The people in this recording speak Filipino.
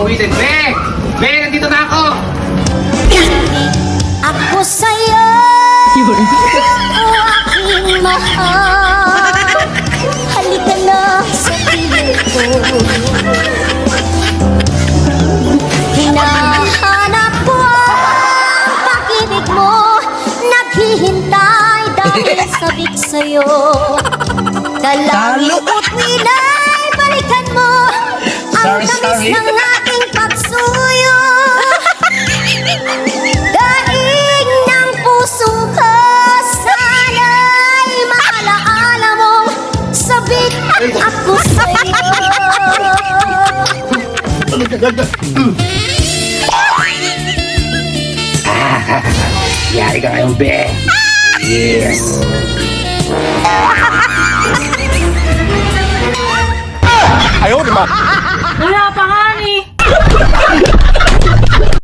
awitin. Be! Be, nandito na ako! Ako sa'yo, o aking mahal. Halika na sa piling ko. Hinahanap ko ang pag-ibig mo. Naghihintay dahil sabik sa'yo. Dalangin nila'y balikan mo ang tamis ng ating pagsuyo. Daig ng puso ko, sana'y maalaala mong sabik ako sa'yo. Yari ka ngayon, Be! Yes! Wala pa nga!